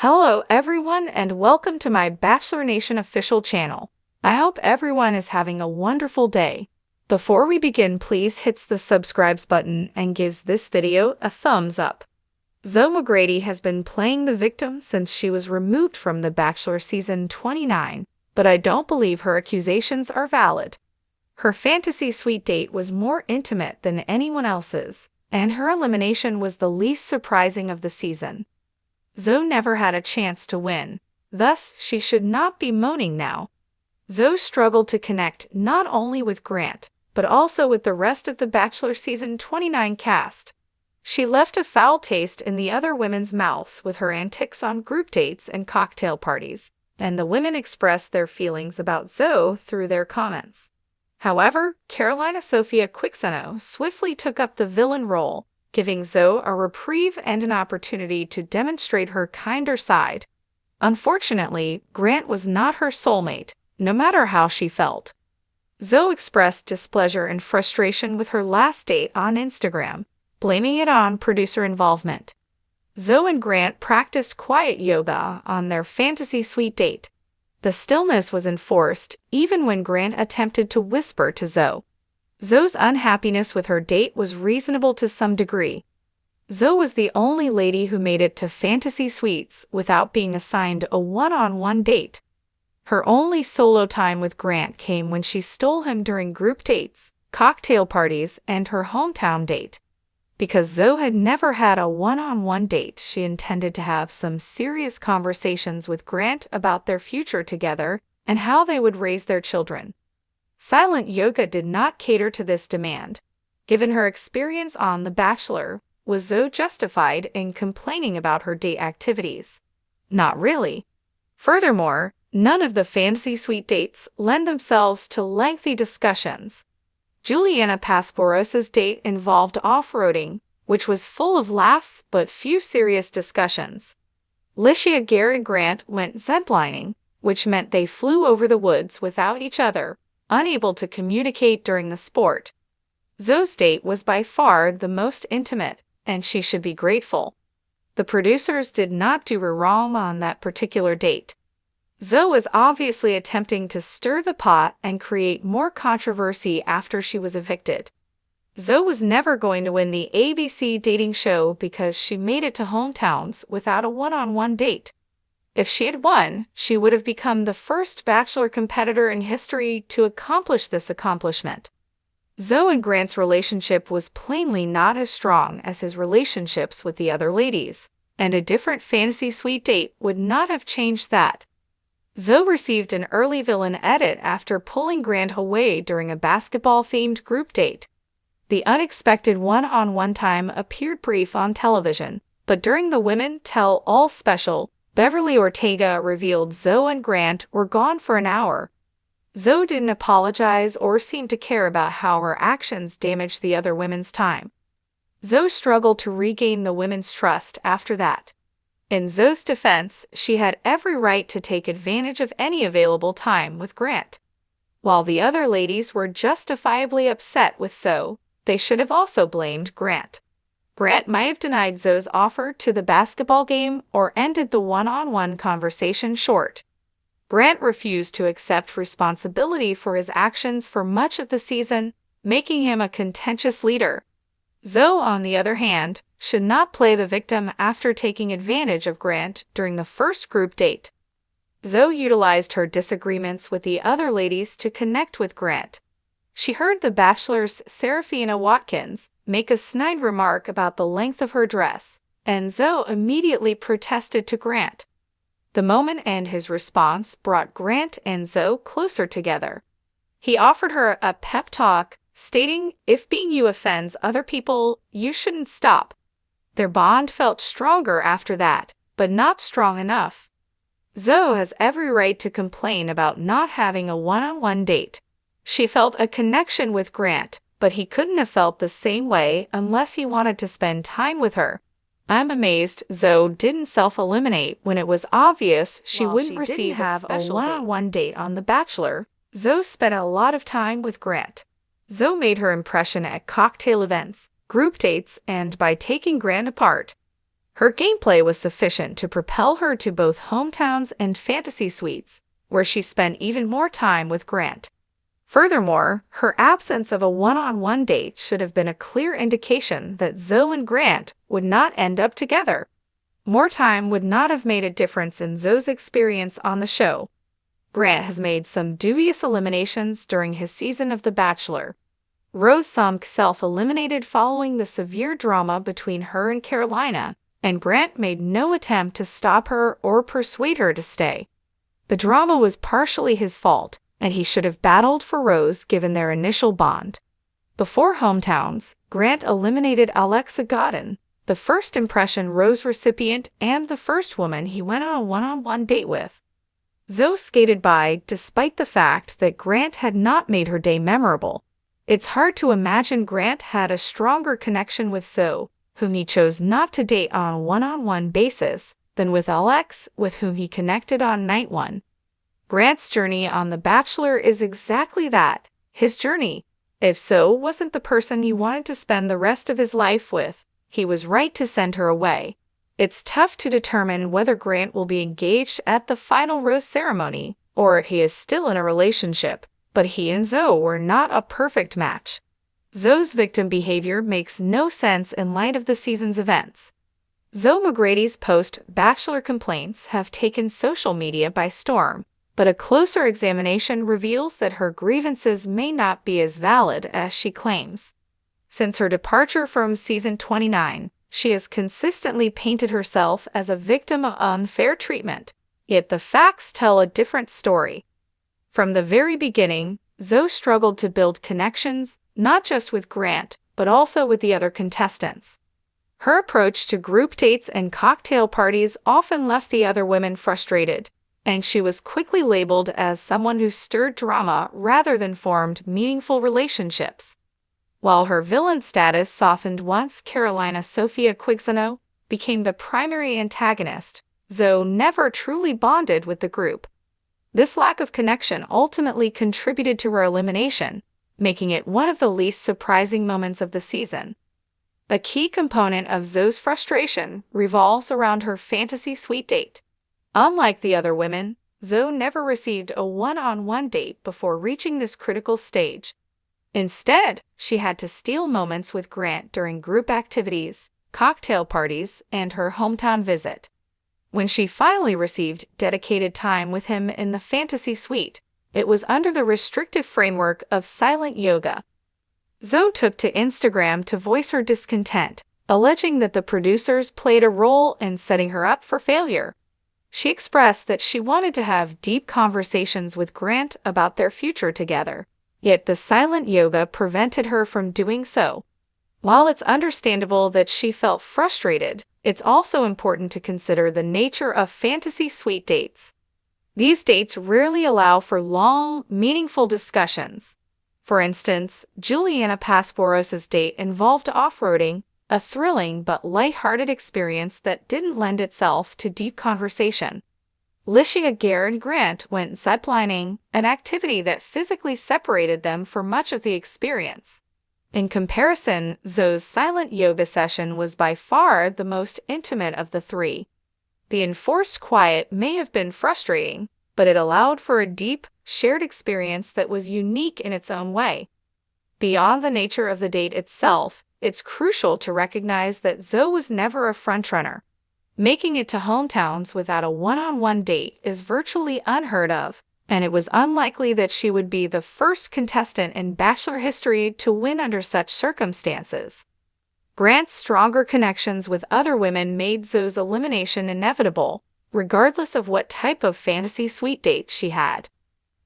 Hello everyone and welcome to my Bachelor Nation official channel. I hope everyone is having a wonderful day. Before we begin, please hit the subscribe button and gives this video a thumbs up. Zoe McGrady has been playing the victim since she was removed from The Bachelor season 29, but I don't believe her accusations are valid. Her fantasy suite date was more intimate than anyone else's, and her elimination was the least surprising of the season. Zoe never had a chance to win, thus she should not be moaning now. Zoe struggled to connect not only with Grant, but also with the rest of the Bachelor season 29 cast. She left a foul taste in the other women's mouths with her antics on group dates and cocktail parties, and the women expressed their feelings about Zoe through their comments. However, Carolina Sofia Quixano swiftly took up the villain role, giving Zoe a reprieve and an opportunity to demonstrate her kinder side. Unfortunately, Grant was not her soulmate, no matter how she felt. Zoe expressed displeasure and frustration with her last date on Instagram, blaming it on producer involvement. Zoe and Grant practiced quiet yoga on their fantasy suite date. The stillness was enforced even when Grant attempted to whisper to Zoe. Zoe's unhappiness with her date was reasonable to some degree. Zoe was the only lady who made it to fantasy suites without being assigned a one-on-one date. Her only solo time with Grant came when she stole him during group dates, cocktail parties, and her hometown date. Because Zoe had never had a one-on-one date, she intended to have some serious conversations with Grant about their future together and how they would raise their children. Silent yoga did not cater to this demand. Given her experience on The Bachelor, was Zoe justified in complaining about her date activities? Not really. Furthermore, none of the fantasy suite dates lend themselves to lengthy discussions. Juliana Pasporosa's date involved off-roading, which was full of laughs but few serious discussions. Licia Gare and Grant went ziplining, which meant they flew over the woods without each other, unable to communicate during the sport. Zoe's date was by far the most intimate, and she should be grateful. The producers did not do her wrong on that particular date. Zoe was obviously attempting to stir the pot and create more controversy after she was evicted. Zoe was never going to win the ABC dating show because she made it to hometowns without a one-on-one date. If she had won, she would have become the first Bachelor competitor in history to accomplish this accomplishment. Zoe and Grant's relationship was plainly not as strong as his relationships with the other ladies, and a different fantasy suite date would not have changed that. Zoe received an early villain edit after pulling Grant away during a basketball-themed group date. The unexpected one-on-one time appeared brief on television, but during the Women Tell All special, Beverly Ortega revealed Zoe and Grant were gone for an hour. Zoe didn't apologize or seem to care about how her actions damaged the other women's time. Zoe struggled to regain the women's trust after that. In Zoe's defense, she had every right to take advantage of any available time with Grant. While the other ladies were justifiably upset with Zoe, they should have also blamed Grant. Grant might have denied Zoe's offer to the basketball game or ended the one-on-one conversation short. Grant refused to accept responsibility for his actions for much of the season, making him a contentious leader. Zoe, on the other hand, should not play the victim after taking advantage of Grant during the first group date. Zoe utilized her disagreements with the other ladies to connect with Grant. She heard The Bachelor's Serafina Watkins make a snide remark about the length of her dress, and Zoe immediately protested to Grant. The moment and his response brought Grant and Zoe closer together. He offered her a pep talk, stating, "If being you offends other people, you shouldn't stop." Their bond felt stronger after that, but not strong enough. Zoe has every right to complain about not having a one-on-one date. She felt a connection with Grant, but he couldn't have felt the same way unless he wanted to spend time with her. I'm amazed Zoe didn't self-eliminate when it was obvious she wouldn't receive a one-on-one date on The Bachelor. Zoe spent a lot of time with Grant. Zoe made her impression at cocktail events, group dates, and by taking Grant apart. Her gameplay was sufficient to propel her to both hometowns and fantasy suites, where she spent even more time with Grant. Furthermore, her absence of a one-on-one date should have been a clear indication that Zoe and Grant would not end up together. More time would not have made a difference in Zoe's experience on the show. Grant has made some dubious eliminations during his season of The Bachelor. Rose Sumk self-eliminated following the severe drama between her and Carolina, and Grant made no attempt to stop her or persuade her to stay. The drama was partially his fault, and he should have battled for Rose given their initial bond. Before hometowns, Grant eliminated Alexa Godin, the first impression Rose recipient and the first woman he went on a one-on-one date with. Zoe skated by despite the fact that Grant had not made her day memorable. It's hard to imagine Grant had a stronger connection with Zoe, whom he chose not to date on a one-on-one basis, than with Alex, with whom he connected on night one. Grant's journey on The Bachelor is exactly that, his journey. If Zoe wasn't the person he wanted to spend the rest of his life with, he was right to send her away. It's tough to determine whether Grant will be engaged at the final rose ceremony, or if he is still in a relationship, but he and Zoe were not a perfect match. Zoe's victim behavior makes no sense in light of the season's events. Zoe McGrady's post-Bachelor complaints have taken social media by storm, but a closer examination reveals that her grievances may not be as valid as she claims. Since her departure from season 29, she has consistently painted herself as a victim of unfair treatment, yet the facts tell a different story. From the very beginning, Zoe struggled to build connections, not just with Grant, but also with the other contestants. Her approach to group dates and cocktail parties often left the other women frustrated, and she was quickly labeled as someone who stirred drama rather than formed meaningful relationships. While her villain status softened once Carolina Sofia Quigzano became the primary antagonist, Zoe never truly bonded with the group. This lack of connection ultimately contributed to her elimination, making it one of the least surprising moments of the season. A key component of Zoe's frustration revolves around her fantasy suite date. Unlike the other women, Zoe never received a one-on-one date before reaching this critical stage. Instead, she had to steal moments with Grant during group activities, cocktail parties, and her hometown visit. When she finally received dedicated time with him in the fantasy suite, it was under the restrictive framework of silent yoga. Zoe took to Instagram to voice her discontent, alleging that the producers played a role in setting her up for failure. She expressed that she wanted to have deep conversations with Grant about their future together, yet the silent yoga prevented her from doing so. While it's understandable that she felt frustrated, it's also important to consider the nature of fantasy suite dates. These dates rarely allow for long, meaningful discussions. For instance, Juliana Pasporos' date involved off-roading, a thrilling but lighthearted experience that didn't lend itself to deep conversation. Licia Gare and Grant went ziplining, an activity that physically separated them for much of the experience. In comparison, Zoe's silent yoga session was by far the most intimate of the three. The enforced quiet may have been frustrating, but it allowed for a deep, shared experience that was unique in its own way. Beyond the nature of the date itself, it's crucial to recognize that Zoe was never a frontrunner. Making it to hometowns without a one-on-one date is virtually unheard of, and it was unlikely that she would be the first contestant in Bachelor history to win under such circumstances. Grant's stronger connections with other women made Zoe's elimination inevitable, regardless of what type of fantasy suite date she had.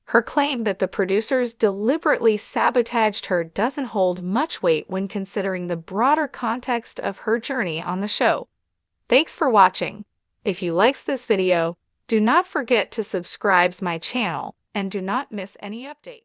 Her claim that the producers deliberately sabotaged her doesn't hold much weight when considering the broader context of her journey on the show. Thanks for watching. If you liked this video, do not forget to subscribe to my channel and do not miss any update.